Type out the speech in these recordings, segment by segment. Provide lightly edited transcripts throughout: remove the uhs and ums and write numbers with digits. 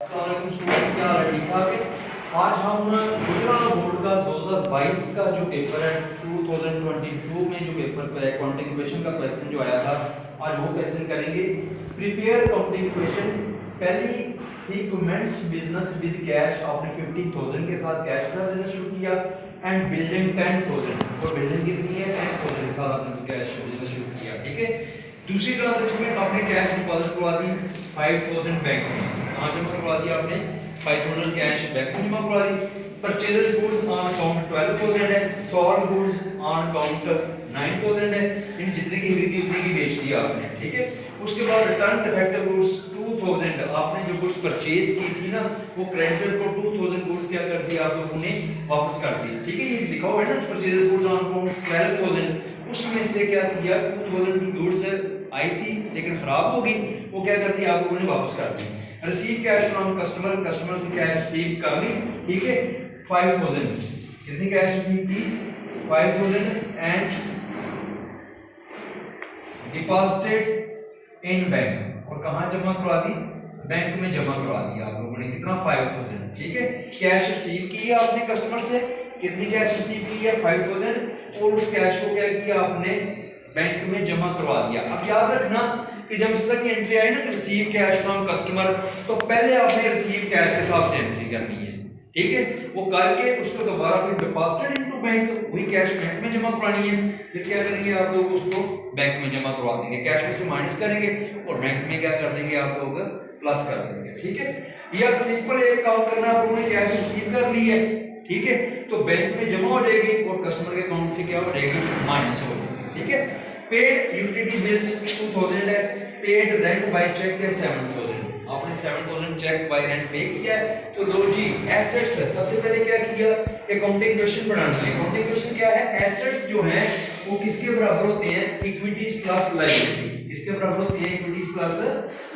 अस्सलामुअलैकुम स्टूडेंट्स, क्या हाल है? ठीक ठाक है। आज हम गुजरात बोर्ड का 2022 का जो पेपर है 2022 में जो पेपर पर अकाउंटिंग इक्वेशन का क्वेश्चन जो आया था, आज वो क्वेश्चन करेंगे। Prepare accounting equation. पहली थी कमेंट्स बिजनेस विद कैश, आपने 50,000 के साथ कैश का बिजनेस शुरू किया एंड बिल्डिंग 10,000, और बिल्डिंग कितनी है 10,000 के साथ आपने कैश बिजनेस शुरू किया। ठीक है। दूसरी ट्रांजेक्शन में आपने कैश डिपॉजिट करवा दी 5,000 बैंक में, कहाँ जमा करवा दिया आपने 5,000 कैश बैंक में जमा करवा दी। परचेज गुड्स ऑन अकाउंट 12,000 है, सॉल्ड गुड्स ऑन अकाउंट 9,000 है, इन जितने की खरीदी उतनी की बेच दिया आपने। ठीक है। उसके बाद रिटर्न डिफेक्टिव गुड्स 2,000, आपने जो गुड्स परचेज की थी ना वो क्रेडिटर को 2,000 गुड्स क्या कर दिया आप लोगों ने वापस कर दी। ठीक है। ये लिखा हुआ है ना परचेज गुड्स ऑन अकाउंट 12,000, उसमें से क्या किया 2,000 की गुड्स आई थी लेकिन खराब हो गई, वो क्या कर दी आप लोगों ने वापस कर दी। Receive cash from customer, customer से कैश रिसीव कर ली। ठीक है। 5,000 कितनी कैश रिसीव की 5,000 एंड डिपॉजिटेड इन बैंक, और कहां जमा करवा दी बैंक में जमा करवा दिया आप लोगों ने कितना 5,000। ठीक है। कैश रिसीव की है आपने कस्टमर से, कितनी कैश रिसीव की है 5,000, और उस कैश को क्या किया आपने बैंक में जमा करवा दिया। अब याद रखना कि जब इस तरह की एंट्री आई ना कि रिसीव कैश फ्रॉम कस्टमर, तो पहले आपने रिसीव कैश के हिसाब से एंट्री करनी है। ठीक है। वो करके उसको दोबारा फिर डिपॉजिटेड इनटू बैंक, वही कैश बैंक में जमा करानी है। फिर क्या करेंगे आप लोग उसको बैंक में जमा करवा देंगे, कैश में से माइनस करेंगे और बैंक में क्या कर देंगे आप लोग प्लस कर देंगे। ठीक है। या सिंपल एक काम करना, आप लोगों ने कैश रिसीव कर ली है, ठीक है, तो बैंक में जमा हो जाएगी और कस्टमर के अकाउंट से क्या हो जाएगी माइनस हो जाएगी। ठीक है। पेड यूटिलिटी बिल्स 2,000 है, पेड रेंट बाय चेक है 7,000, आपने 7,000 चेक बाय रेंट पे किया है। तो लो जी एसेट्स है, सबसे पहले क्या किया अकाउंटिंग इक्वेशन बनानी है। अकाउंटिंग इक्वेशन क्या है, एसेट्स जो हैं वो किसके बराबर होते हैं इक्विटीज प्लस लायबिलिटी, किसके बराबर होती है इक्विटीज प्लस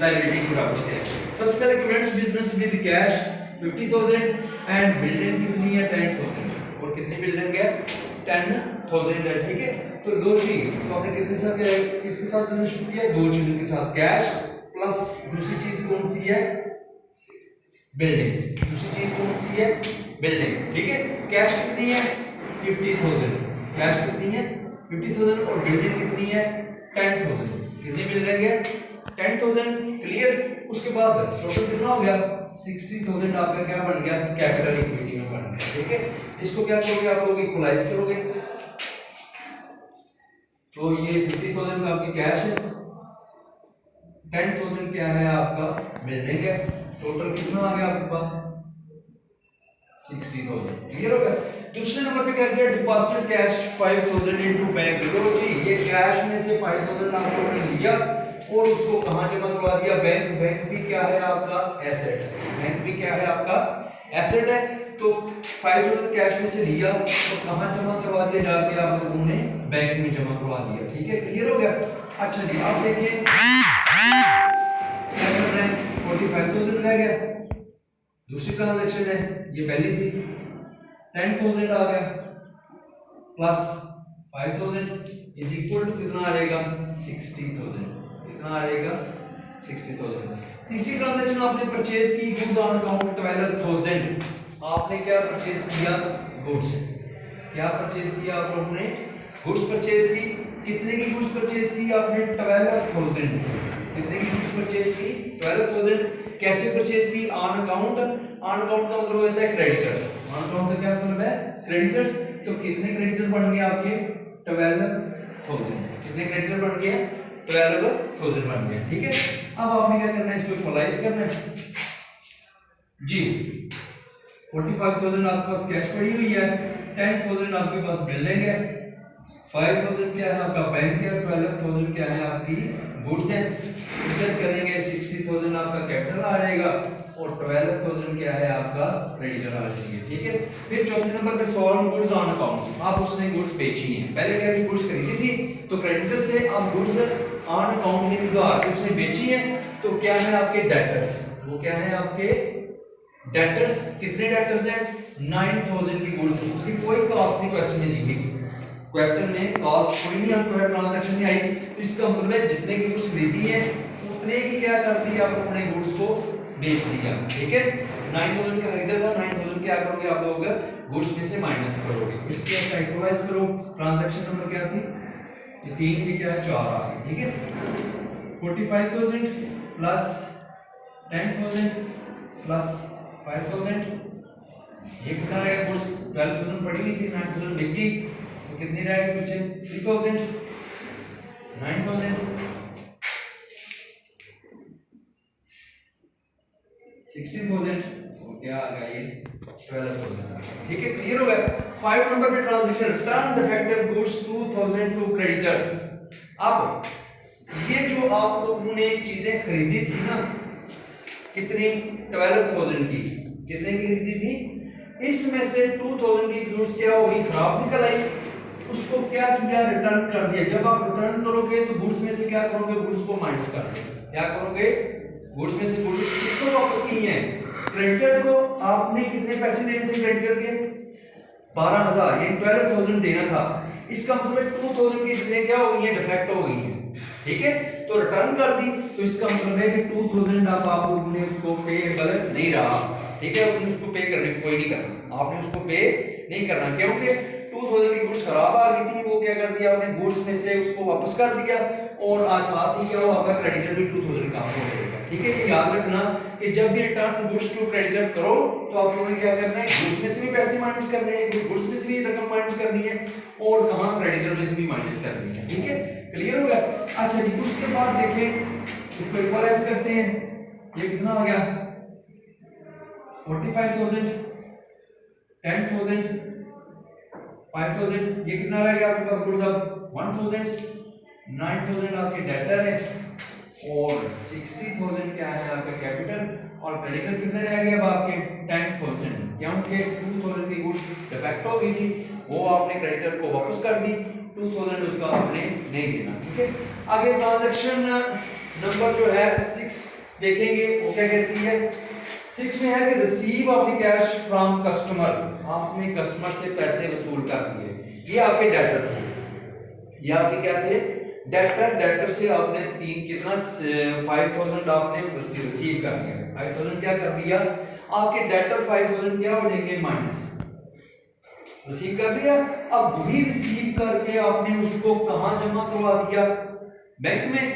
लायबिलिटी के बराबर होते हैं। सबसे पहले comments business with cash 50,000 and building कितनी है 10,000, और कितनी बिल्डिंग है 10,000 है। ठीक है। तो लो जी, तो आपने कितने साथ किसके साथ बिजनेस शुरू किया, दो चीजों के साथ, कैश प्लस दूसरी चीज कौन सी है बिल्डिंग, दूसरी चीज कौन सी है बिल्डिंग। ठीक है। कैश कितनी है 50,000, कैश कितनी है 50,000 और बिल्डिंग कितनी है 10,000, कितनी बिल्डिंग है 10,000। क्लियर। उसके बाद टोटल कितना हो गया 60,000, आपका क्या बन गया कैपिटल इक्विटी में बन गया। ठीक है। इसको क्या करोगे आप लोग इक्वलाइज करोगे, तो ये 50,000 का आपकी कैश है, 10,000 क्या है आपका बिल्डिंग है, टोटल कितना आ गया आपके पास 60,000। क्लियर हो गया। दूसरे नंबर पे क्या किया डिपॉजिटेड कैश 5,000 इनटू बैंक। देखो जी ये कैश में से 5,000 आप लोगों ने लिया और उसको कहां जमा करवा दिया बैंक। बैंक भी क्या है आपका एसेट, बैंक भी क्या है आपका एसेट है। तो 5,000 कैश में से लिया तो कहां जमा करवा दिया जाके आप लोगों ने बैंक में जमा करवा दिया। ठीक है। क्लियर हो गया। अच्छा जी आप देखिए 45,000 रह गया, दूसरी ट्रांजैक्शन है ये पहली थी 10,000 आ गया प्लस 5,000 इज इक्वल टू कितना आ जाएगा 60,000, कितना आ जाएगा 60,000। तीसरी ट्रांजैक्शन आपने परचेज की गुड्स ऑन अकाउंट 12,000, आपने क्या परचेज किया गुड्स, क्या परचेज किया आप लोगों ने गुड्स परचेज की। कितने की गुड्स परचेज की आपने 12,000, कितने की गुड्स परचेज की 12,000। कैसे परचेज की ऑन अकाउंट, ऑन अकाउंट का मतलब होता है क्रेडिटर्स, ऑन अकाउंट का क्या मतलब है क्रेडिटर्स। तो कितने क्रेडिटर बन गए आपके 12,000, कितने क्रेडिटर बन गए 12,000 बन गए। ठीक है। अब आपने क्या करना है इसको इक्वलाइज करना है जी। 45,000 आपके पास कैश पड़ी हुई है, 10,000 आपके पास बिल्डिंग है, 5,000 क्या है आपका बैंक है, 12,000 क्या है आपकी गुड्स है। इधर करेंगे 60,000 आपका कैपिटल आ जाएगा और 12,000 क्या है आपका क्रेडिटर आ जाएंगे। ठीक है। फिर चौथे नंबर पे सॉल्ड गुड्स ऑन अकाउंट, आप उसने गुड्स बेची है, पहले क्या थी गुड्स खरीदी थी तो क्रेडिटर थे, अब गुड्स ऑन अकाउंट यानी उधार उसने बेची है तो क्या है आपके डेटर्स, वो क्या है आपके डेटर्स। कितने डेटर्स हैं 9,000 की गुड्स, उसकी कोई कॉस्ट नहीं क्वेश्चन में दी हुई, क्वेश्चन में कॉस्ट कोई नहीं आपको ट्रांजैक्शन में आई, तो इसका मतलब है जितने की गुड्स खरीदी है उतने की क्या कर दी आप अपने गुड्स को बेच दिया, ठीक है। 9000 का खरीदा था, 9000 क्या करोगे आप लोग, गुड्स में से माइनस करोगे। इसको फैक्टराइज करो, ट्रांजैक्शन नंबर क्या थी, ये 3, ये क्या है 4 आ गई, ठीक है। 45000 प्लस 10000 प्लस 5000, ये कितना रहेगा, गुड्स 12000 पड़ी हुई थी, 9000 बिक गई, तो कितनी रहेगी पीछे 3000, 9000, 16000, और क्या आ गया ये 12000, ठीक है। क्लियर हो गया। 5 नंबर पे transaction, turn defective goods 2000 to creditor. अब ये जो आप लोगों ने चीजें खरीदी थी ना, कितनी 12000 की, कितने की खरीदी थी, इसमें से 2000 की गुड्स क्या हो गई, खराब निकल आई, उसको क्या किया, रिटर्न कर दिया। जब आप रिटर्न करोगे तो गुड्स में से क्या करोगे, गुड्स को माइनस कर दोगे, क्या करोगे, गुड्स में से गुड्स किसको वापस किए हैं, क्रेडिटर को। आपने कितने पैसे देने थे क्रेडिटर के, 12000, ये 12000 देना था, इसका मतलब 2000 की चीजें क्या हो गई है, डिफेक्ट हो गई है, ठीक है। तो रिटर्न कर दी, तो इसका मतलब है कि 2000 आप लोगों ने उसको पे गलत नहीं रहा, ठीक है, आपने उसको पे करने कोई नहीं करना, आपने उसको पे नहीं करना, क्योंकि 2000 की गुड्स खराब आ गई थी, वो क्या कर दिया आपने, गुड्स में से उसको वापस कर दिया, और साथ ही क्या हो, आपका क्रेडिटर भी 2000 का हो जाएगा, ठीक है। ये याद रखना कि जब भी रिटर्न गुड्स टू क्रेडिटर करो तो आप लोगों ने क्या करना है, गुड्स में से भी पैसे माइनस करने हैं, गुड्स में से भी रकम माइनस करनी है, और कहां क्रेडिटर में से भी माइनस करनी है, ठीक है। क्लियर हो गया। अच्छा जी, उसके बाद देखें, इसको इक्वलाइज करते हैं, ये कितना हो गया 45000, 10000, 5000, ये कितना रह गया आपके पास गुड्स, अब 1000, 9000 आपके डेटर है, और 60000 क्या है आपका कैपिटल, और क्रेडिटर कितने रह गए अब आपके 10000, क्योंकि 2000 की गुड्स डिफेक्ट हो गई थी, वो आपने क्रेडिटर को वापस कर दी, 2000 उसका आपने नहीं देना, ठीक है। आगे ट्रांजैक्शन नंबर जो है 6 देखेंगे, वो क्या कहती है, 6 में है कि रिसीव आपने कैश फ्रॉम कस्टमर, आपने कस्टमर से पैसे वसूल कर दिए, ये आपके डेटर थे, ये आपके क्या थे, डेटर, डेटर से आपने कितना 5000 आपने रिसीव कर दिया, 5000 क्या कर दिया, आपके डेटर 5000 क्या हो जाएंगे माइनस, रिसीव कर दिया। अब वही रिसीव करके आपने उसको कहां जमा करवा दिया, बैंक में,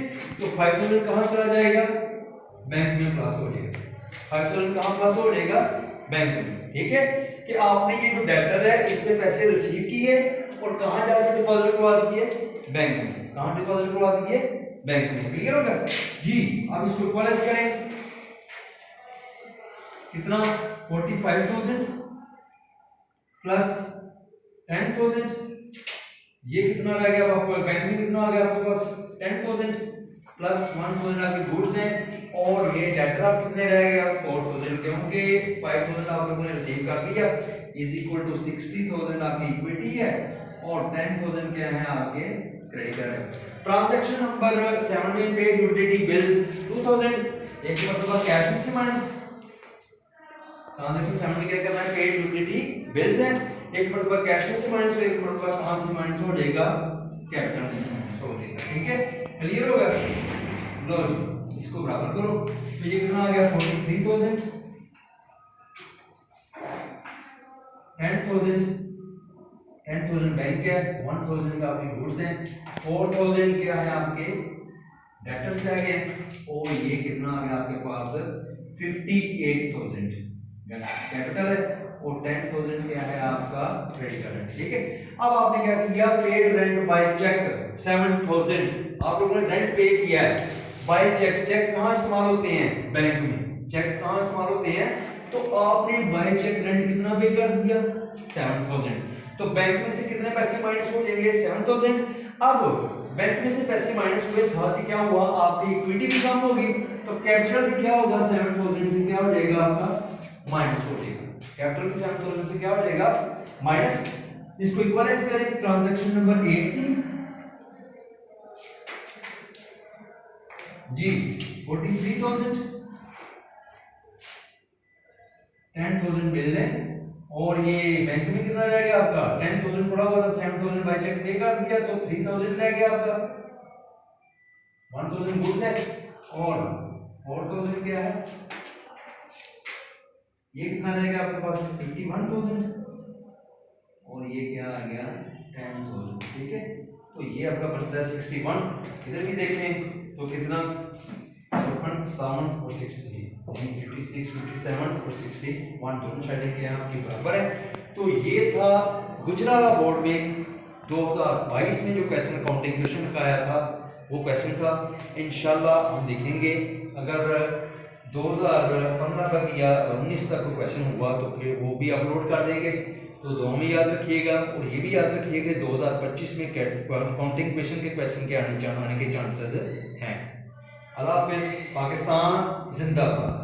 तो 5000 कहां चला जाएगा, बैंक में प्लस हो जाएगा, 5000 कहां प्लस हो जाएगा, बैंक में, ठीक है। कि आपने ये जो डेटर है इससे पैसे रिसीव किए और कहां जाके डिपॉजिट करवा दिए, बैंक में, कहां डिपॉजिट करवा दिए, बैंक में। क्लियर हो गया जी। अब इसको इक्वलाइज करें, कितना 45000 प्लस 10000, ये कितना रह गया आपको, बैंक में कितना आ गया आपके पास 10000 प्लस 1000 आपके गुड्स हैं, और ये डेटर आप कितने रह गए 4000, क्योंकि 5000 आप लोगों ने रिसीव कर लिया, इज इक्वल टू 60000 आपकी इक्विटी है, और 10000 क्या है आपके क्रेडिटर है। ट्रांजैक्शन नंबर 7 में पेड यूटिलिटी बिल 2000, एक मतलब कैश में से माइनस, ट्रांजैक्शन 7 में क्या करना है, पेड यूटिलिटी बिल्स है, एक मतलब कैश में से माइनस हो, एक मतलब कहां से माइनस हो जाएगा, कैपिटल में से माइनस हो जाएगा, ठीक है। क्लियर हो गया, लो जी इसको बराबर करो, तो ये कितना आ गया 43000, 10000 बैंक है, 1000 का आपके गुड्स हैं, 4000 क्या है आपके डेटर्स आ गए, और ये कितना आ गया आपके पास 58000 कैपिटल है, और 10000 क्या है आपका क्रेडिटर है, ठीक है। अब आपने क्या किया, पेड रेंट बाय चेक 7000, आप लोगों ने रेंट पे किया है बाय चेक। चेक कहां इस्तेमाल होते हैं, बैंक में, चेक कहां इस्तेमाल होते हैं, तो आपने बाय चेक रेंट कितना पे कर दिया 7000, तो बैंक में से कितने पैसे माइनस हो जाएंगे 7000। अब बैंक में से पैसे माइनस हुए, साथ ही क्या हुआ, आपकी इक्विटी भी कम होगी, तो कैपिटल भी क्या होगा 7000 से क्या हो जाएगा आपका माइनस हो जाएगा, कैपिटल भी 7000 से क्या हो जाएगा माइनस। इसको इक्वलाइज करें, ट्रांजैक्शन नंबर 8 थी जी 43000, 10000 बिल है, और ये बैंक में कितना रह गया आपका 10000 पड़ा हुआ था, 7000 बाय चेक पे कर दिया, तो 3000 रह गया आपका, 1000 गुड्स है, और 4000 क्या है ये कितना रहेगा आपके पास 51,000 और ये क्या आ गया 10,000। ठीक है, तो ये आपका बचता है 61। इधर भी देखें तो कितना 54, 57 और 63, 56, 57 और 61 दोनों साइडें क्या आपकी बराबर है। तो ये था गुजरात बोर्ड में 2022 में जो क्वेश्चन काउंटिंग क्वेश्चन का आया था वो क्वेश्चन था। इंशाल्लाह हम देखेंगे अगर 2015 तक या 19 तक वो क्वेश्चन हुआ तो फिर वो भी अपलोड कर देंगे। तो दो में याद रखिएगा और ये भी याद रखिएगा 2025 में काउंटिंग क्वेश्चन के क्वेश्चन के आने के चांसेस हैं। अल्लाह हाफिज़। पाकिस्तान जिंदाबाद।